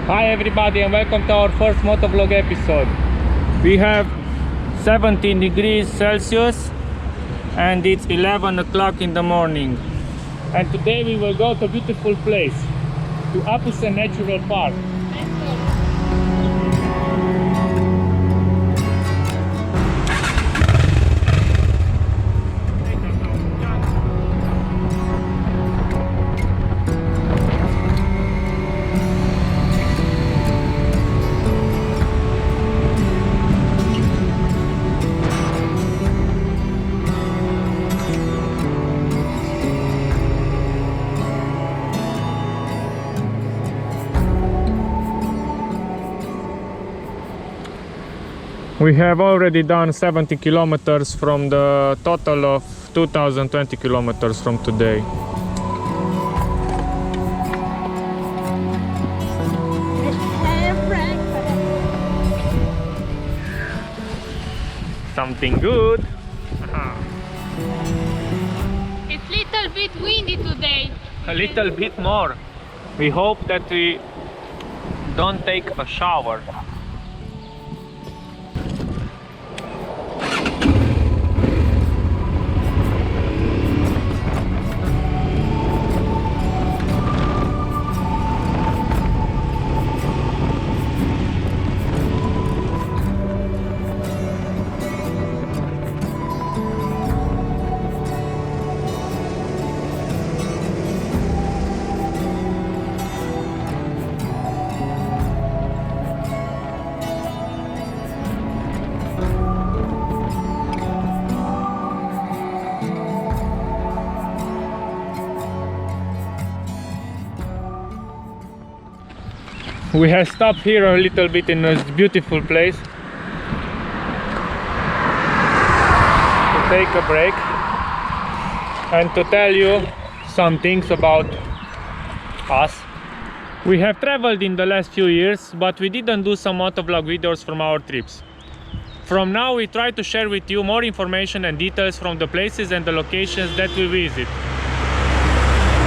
Hi everybody and welcome to our first MotoVlog episode. We have 17 degrees Celsius and it's 11 o'clock in the morning. And today we will go to a beautiful place, to Apuseni Natural Park. We have already done 70 kilometers from the total of 2020 kilometers from today. Something good. It's little bit windy today. A little bit more. We hope that we don't take a shower. We have stopped here a little bit in this beautiful place to take a break and to tell you some things about us. We have traveled in the last few years, but we didn't do some MotoVlog videos from our trips. From now we try to share with you more information and details from the places and the locations that we visit.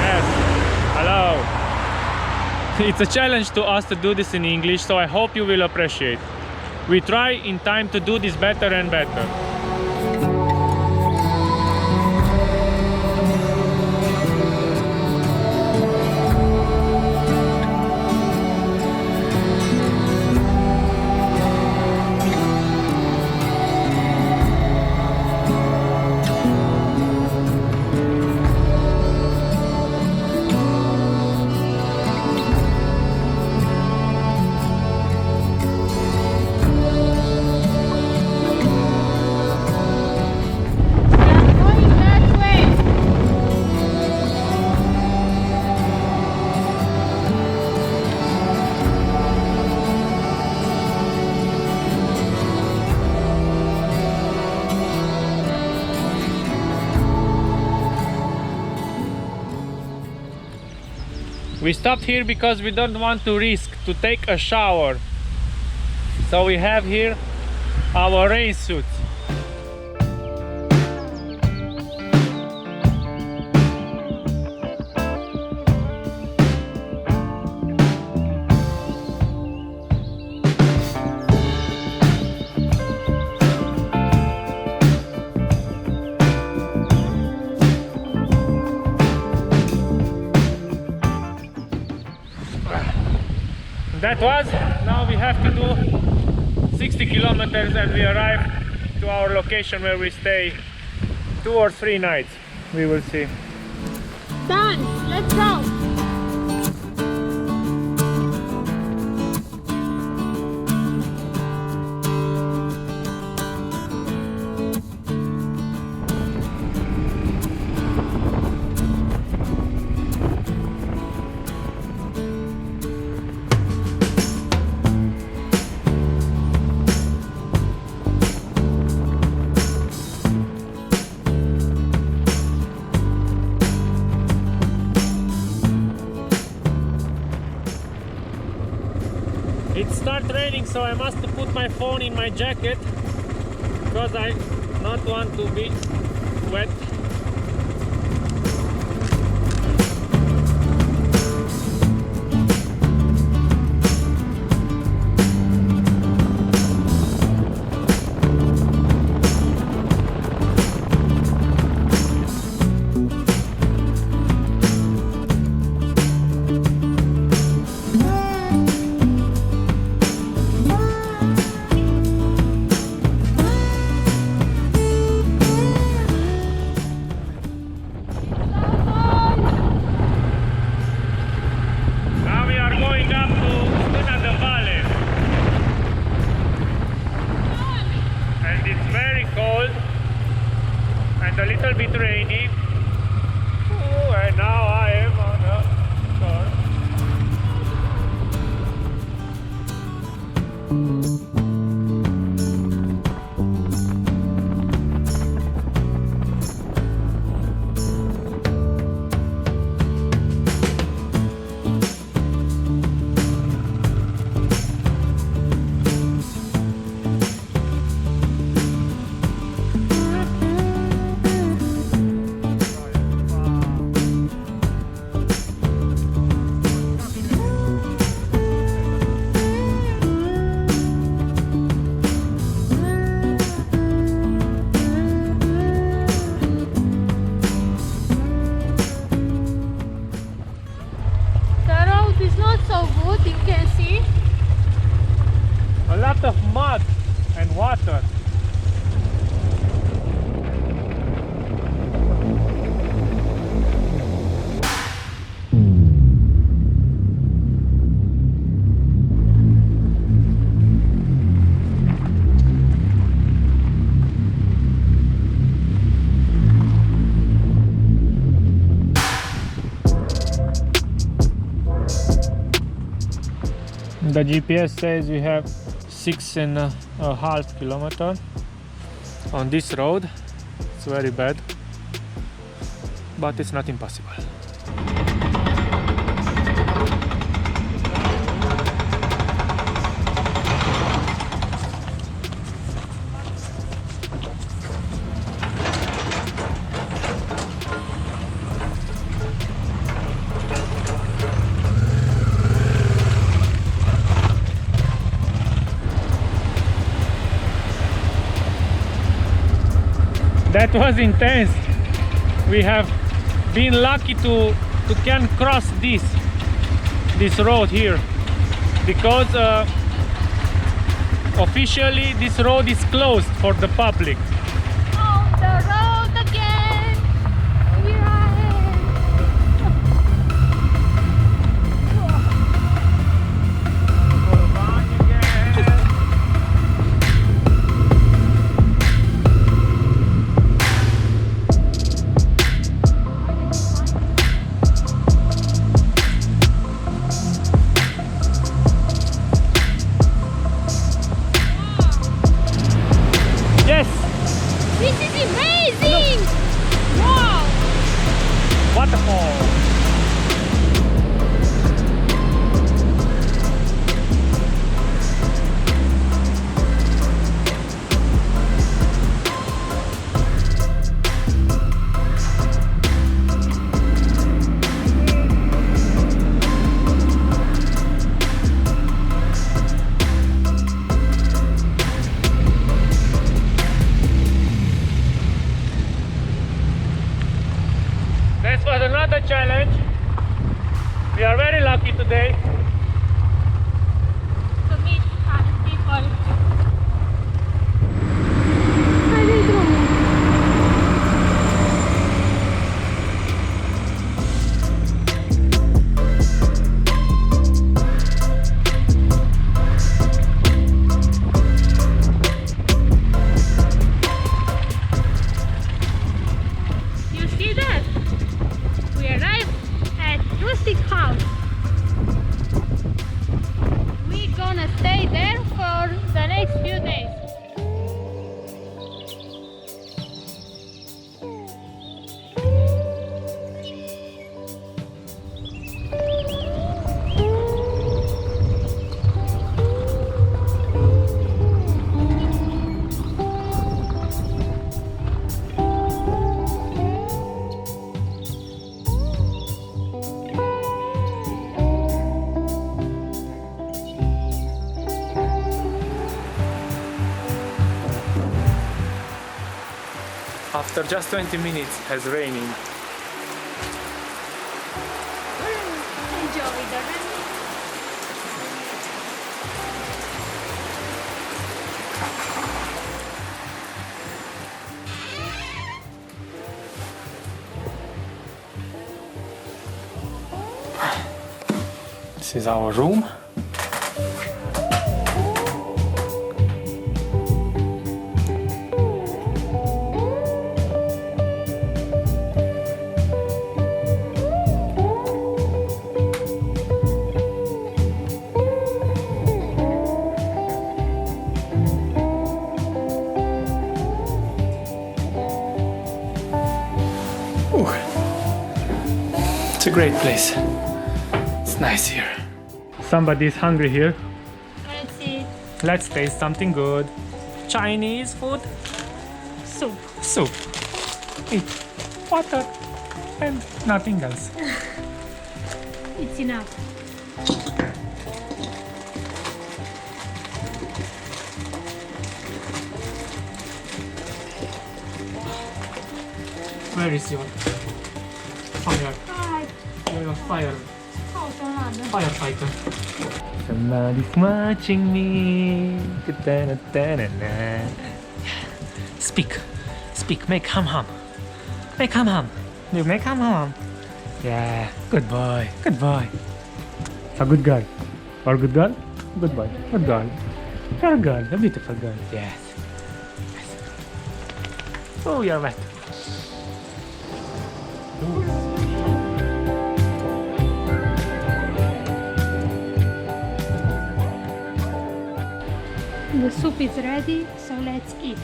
Yes, hello. It's a challenge to us to do this in English, so I hope you will appreciate. We try in time to do this better and better. We stopped here because we don't want to risk to take a shower. So we have here our rain suits. That was, now we have to do 60 kilometers and we arrive to our location where we stay 2 or 3 nights. We will see. Done, let's go. It started raining, so I must put my phone in my jacket because I not want to be wet. and a little bit rainy. Oh, and now I am on a shore. A lot of mud and water. The GPS says we have 6.5 kilometers on this road. It's very bad, but it's not impossible. That was intense. We have been lucky to can cross this road here, because officially this road is closed for the public. On the road again. Here I This is amazing! Wow! Waterfall. This was another challenge. We are very lucky today. To meet other people. You see that? We arrived at rustic house. We're gonna stay there for the next few days. After just 20 minutes has raining. Enjoy the rain. This is our room. It's a great place. It's nice here. Somebody is hungry here. Let's see. Let's taste something good. Chinese food. Soup. Soup. Eat water and nothing else. It's enough. Where is your fire? Hai, Your fire autoladă. firefighter. Somebody's watching me. Speak. Speak. Make hum. Make hum. You make hum. Yeah. Good boy. Good boy. A good girl. Or good girl? Good boy. Good girl. You're a girl. A beautiful girl. Yes. Oh, you're wet. The soup is ready, so let's eat.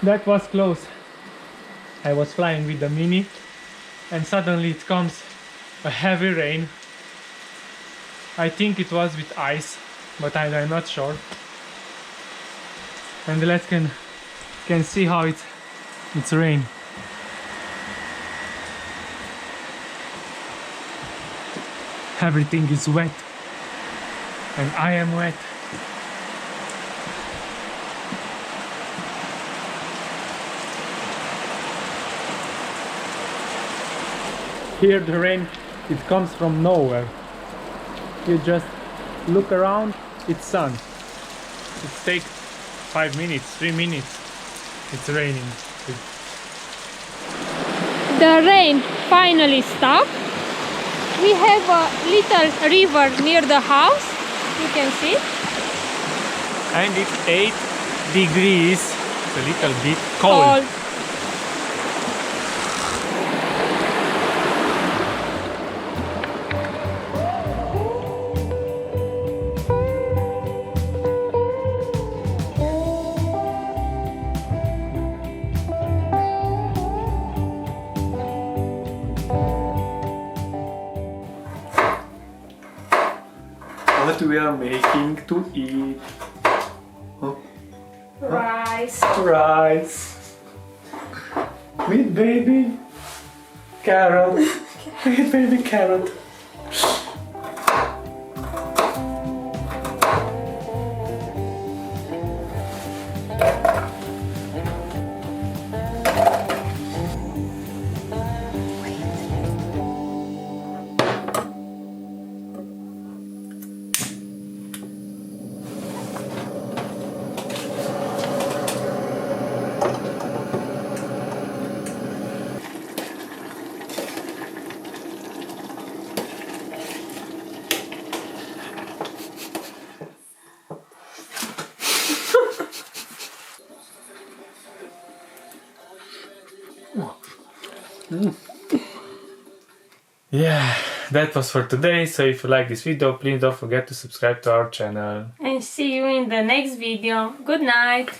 That was close. I was flying with the Mini and suddenly it comes a heavy rain. I think it was with ice, but I'm not sure. And let's can see how it's rain. Everything is wet and I am wet. Here the rain, it comes from nowhere. You just look around, it's sun. It takes 5 minutes, 3 minutes. It's raining. The rain finally stopped. We have a little river near the house. You can see. And it's 8 degrees. It's a little bit cold. What we are making to eat? Oh. Rice. Rice with baby carrot. With baby carrot. Yeah, that was for today. So if you like this video, please don't forget to subscribe to our channel. And see you in the next video. Good night.